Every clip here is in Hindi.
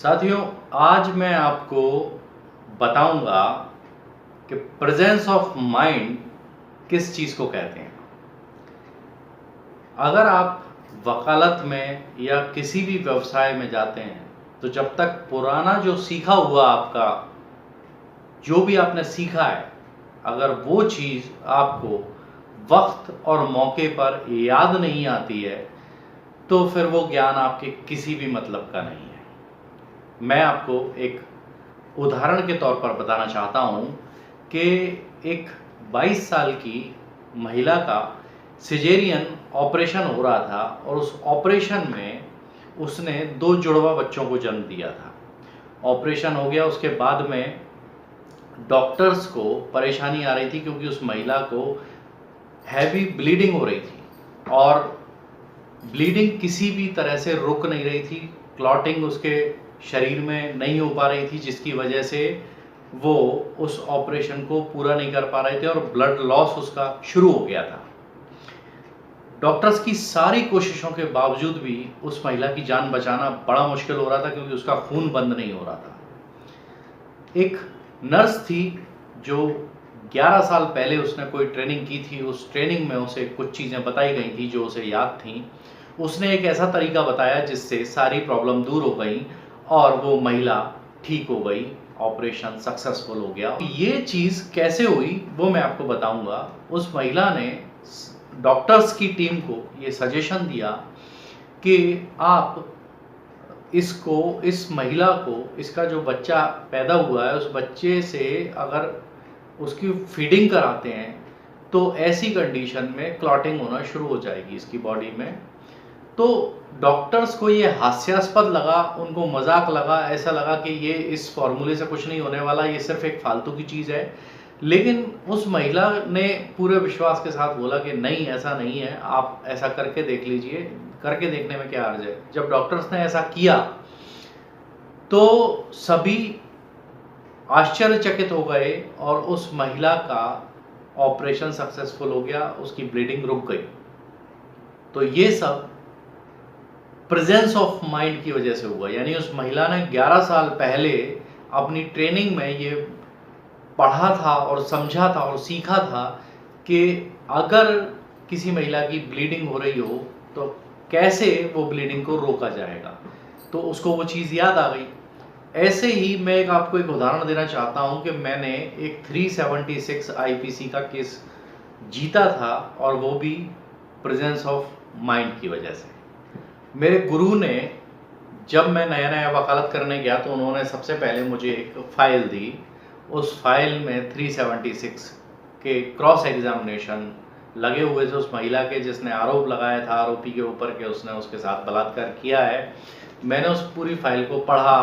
साथियों, आज मैं आपको बताऊंगा कि प्रेजेंस ऑफ माइंड किस चीज़ को कहते हैं। अगर आप वकालत में या किसी भी व्यवसाय में जाते हैं तो जब तक पुराना जो सीखा हुआ आपका जो भी आपने सीखा है, अगर वो चीज़ आपको वक्त और मौके पर याद नहीं आती है तो फिर वो ज्ञान आपके किसी भी मतलब का नहीं है। मैं आपको एक उदाहरण के तौर पर बताना चाहता हूँ कि एक 22 साल की महिला का सिजेरियन ऑपरेशन हो रहा था और उस ऑपरेशन में उसने 2 जुड़वा बच्चों को जन्म दिया था। ऑपरेशन हो गया, उसके बाद में डॉक्टर्स को परेशानी आ रही थी क्योंकि उस महिला को हैवी ब्लीडिंग हो रही थी और ब्लीडिंग किसी भी तरह से रुक नहीं रही थी। क्लॉटिंग उसके शरीर में नहीं हो पा रही थी, जिसकी वजह से वो उस ऑपरेशन को पूरा नहीं कर पा रहे थे और ब्लड लॉस उसका शुरू हो गया था। डॉक्टर्स की सारी कोशिशों के बावजूद भी उस महिला की जान बचाना बड़ा मुश्किल हो रहा था क्योंकि उसका खून बंद नहीं हो रहा था। एक नर्स थी जो 11 साल पहले उसने कोई ट्रेनिंग की थी। उस ट्रेनिंग में उसे कुछ चीज़ें बताई गई थी जो उसे याद थी। उसने एक ऐसा तरीका बताया जिससे सारी प्रॉब्लम दूर हो गई और वो महिला ठीक हो गई, ऑपरेशन सक्सेसफुल हो गया। ये चीज़ कैसे हुई वो मैं आपको बताऊंगा। उस महिला ने डॉक्टर्स की टीम को ये सजेशन दिया कि आप इस महिला को, इसका जो बच्चा पैदा हुआ है उस बच्चे से अगर उसकी फीडिंग कराते हैं तो ऐसी कंडीशन में क्लॉटिंग होना शुरू हो जाएगी इसकी बॉडी में। तो डॉक्टर्स को ये हास्यास्पद लगा, उनको मजाक लगा, ऐसा लगा कि ये इस फॉर्मूले से कुछ नहीं होने वाला, ये सिर्फ एक फालतू की चीज़ है। लेकिन उस महिला ने पूरे विश्वास के साथ बोला कि नहीं, ऐसा नहीं है, आप ऐसा करके देख लीजिए, करके देखने में क्या हर्ज है। जब डॉक्टर्स ने ऐसा किया तो सभी आश्चर्यचकित हो गए और उस महिला का ऑपरेशन सक्सेसफुल हो गया, उसकी ब्लीडिंग रुक गई। तो ये सब प्रेजेंस ऑफ माइंड की वजह से हुआ। यानी उस महिला ने 11 साल पहले अपनी ट्रेनिंग में ये पढ़ा था और समझा था और सीखा था कि अगर किसी महिला की ब्लीडिंग हो रही हो तो कैसे वो ब्लीडिंग को रोका जाएगा, तो उसको वो चीज़ याद आ गई। ऐसे ही मैं आपको एक उदाहरण देना चाहता हूं कि मैंने एक 376 आईपीसी का केस जीता था और वो भी प्रेजेंस ऑफ माइंड की वजह से। मेरे गुरु ने, जब मैं नया नया वकालत करने गया तो उन्होंने सबसे पहले मुझे एक फ़ाइल दी। उस फाइल में 376 के क्रॉस एग्जामिनेशन लगे हुए थे उस महिला के जिसने आरोप लगाया था आरोपी के ऊपर कि उसने उसके साथ बलात्कार किया है। मैंने उस पूरी फाइल को पढ़ा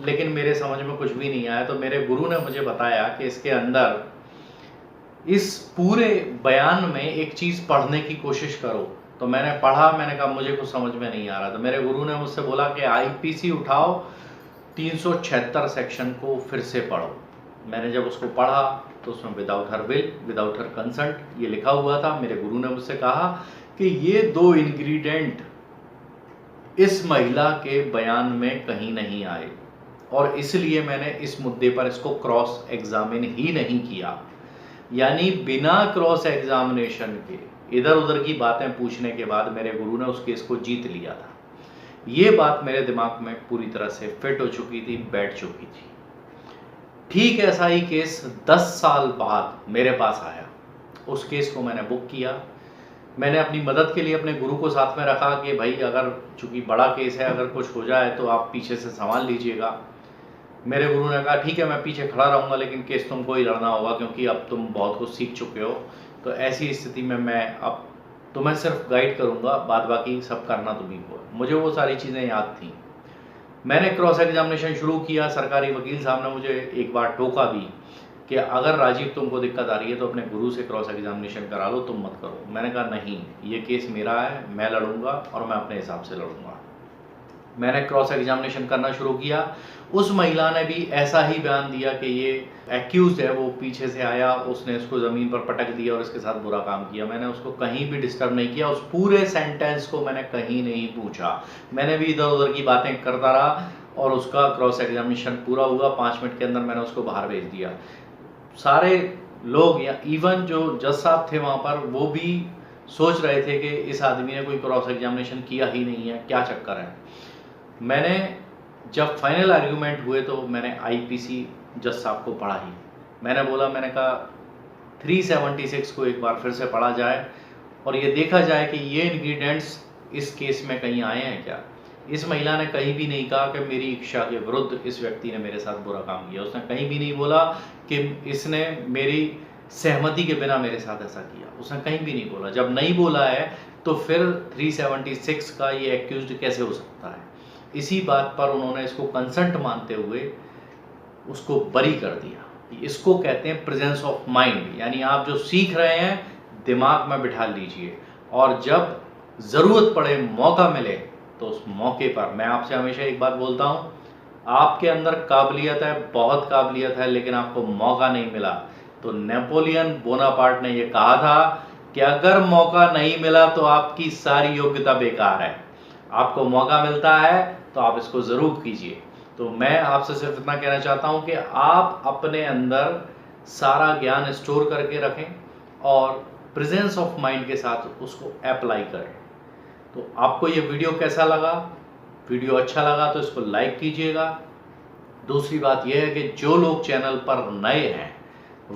लेकिन मेरे समझ में कुछ भी नहीं आया। तो मेरे गुरु ने मुझे बताया कि इसके अंदर इस पूरे बयान में एक चीज़ पढ़ने की कोशिश करो। तो मैंने पढ़ा, मैंने कहा मुझे कुछ समझ में नहीं आ रहा। तो मेरे गुरु ने मुझसे बोला कि आईपीसी उठाओ, 376 सेक्शन को फिर से पढ़ो। मैंने जब उसको पढ़ा तो उसमें without her will, without her consent ये लिखा हुआ था। मेरे गुरु ने मुझसे कहा कि ये 2 इंग्रेडिएंट इस महिला के बयान में कहीं नहीं आए और इसलिए मैंने इस मुद्दे पर इसको क्रॉस एग्जामिन ही नहीं किया। यानी बिना क्रॉस एग्जामिनेशन के इधर उधर की बातें पूछने के बाद मेरे गुरु ने उस केस को जीत लिया था। ये बात मेरे दिमाग में पूरी तरह से फिट हो चुकी थी, बैठ चुकी थी। ठीक ऐसा ही केस 10 साल बाद मेरे पास आया। उस केस को मैंने बुक किया। मैंने अपनी मदद के लिए अपने गुरु को साथ में रखा कि भाई अगर चूंकि बड़ा केस है, अगर कुछ हो जाए तो आप पीछे से संभाल लीजिएगा। मेरे गुरु ने कहा ठीक है, मैं पीछे खड़ा रहूँगा लेकिन केस तुमको ही लड़ना होगा क्योंकि अब तुम बहुत कुछ सीख चुके हो। तो ऐसी स्थिति में मैं अब तुम्हें सिर्फ गाइड करूँगा, बाद बाकी सब करना तुम्ही को। मुझे वो सारी चीज़ें याद थी। मैंने क्रॉस एग्जामिनेशन शुरू किया। सरकारी वकील साहब ने मुझे एक बार टोका भी कि अगर राजीव तुमको दिक्कत आ रही है तो अपने गुरु से क्रॉस एग्जामिनेशन करा लो, तुम मत करो। मैंने कहा नहीं, ये केस मेरा है, मैं लड़ूंगा और मैं अपने हिसाब से लड़ूंगा। मैंने क्रॉस एग्जामिनेशन करना शुरू किया। उस महिला ने भी ऐसा ही बयान दिया कि ये एक्यूज है, वो पीछे से आया, उसने इसको ज़मीन पर पटक दिया और इसके साथ बुरा काम किया। मैंने उसको कहीं भी डिस्टर्ब नहीं किया, उस पूरे सेंटेंस को मैंने कहीं नहीं पूछा। मैंने भी इधर उधर की बातें करता रहा और उसका क्रॉस एग्जामिनेशन पूरा हुआ, 5 मिनट के अंदर मैंने उसको बाहर भेज दिया। सारे लोग या इवन जो जज साहब थे वहाँ पर, वो भी सोच रहे थे कि इस आदमी ने कोई क्रॉस एग्जामिनेशन किया ही नहीं है, क्या चक्कर है। मैंने जब फाइनल आर्ग्यूमेंट हुए तो मैंने आईपीसी जज साहब को पढ़ा ही। मैंने कहा 376 को एक बार फिर से पढ़ा जाए और ये देखा जाए कि ये इंग्रेडिएंट्स इस केस में कहीं आए हैं क्या। इस महिला ने कहीं भी नहीं कहा कि मेरी इच्छा के विरुद्ध इस व्यक्ति ने मेरे साथ बुरा काम किया। उसने कहीं भी नहीं बोला कि इसने मेरी सहमति के बिना मेरे साथ ऐसा किया, उसने कहीं भी नहीं बोला। जब नहीं बोला है तो फिर 376 का ये एक्यूज्ड कैसे हो सकता है। इसी बात पर उन्होंने इसको कंसेंट मानते हुए उसको बरी कर दिया। इसको कहते हैं प्रेजेंस ऑफ माइंड, यानी आप जो सीख रहे हैं दिमाग में बिठा लीजिए और जब ज़रूरत पड़े, मौका मिले तो उस मौके पर, मैं आपसे हमेशा एक बात बोलता हूँ, आपके अंदर काबिलियत है, बहुत काबिलियत है, लेकिन आपको मौका नहीं मिला। तो नेपोलियन बोनापार्ट ने ये कहा था कि अगर मौका नहीं मिला तो आपकी सारी योग्यता बेकार है। आपको मौका मिलता है तो आप इसको ज़रूर कीजिए। तो मैं आपसे सिर्फ इतना कहना चाहता हूँ कि आप अपने अंदर सारा ज्ञान स्टोर करके रखें और प्रेजेंस ऑफ माइंड के साथ उसको अप्लाई करें। तो आपको ये वीडियो कैसा लगा? वीडियो अच्छा लगा तो इसको लाइक कीजिएगा। दूसरी बात यह है कि जो लोग चैनल पर नए हैं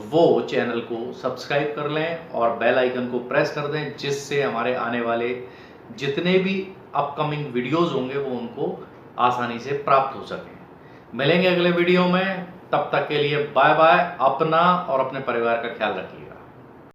वो चैनल को सब्सक्राइब कर लें और बेल आइकन को प्रेस कर दें, जिससे हमारे आने वाले जितने भी अपकमिंग वीडियोस होंगे वो उनको आसानी से प्राप्त हो सकें। मिलेंगे अगले वीडियो में, तब तक के लिए बाय बाय। अपना और अपने परिवार का ख्याल रखिएगा।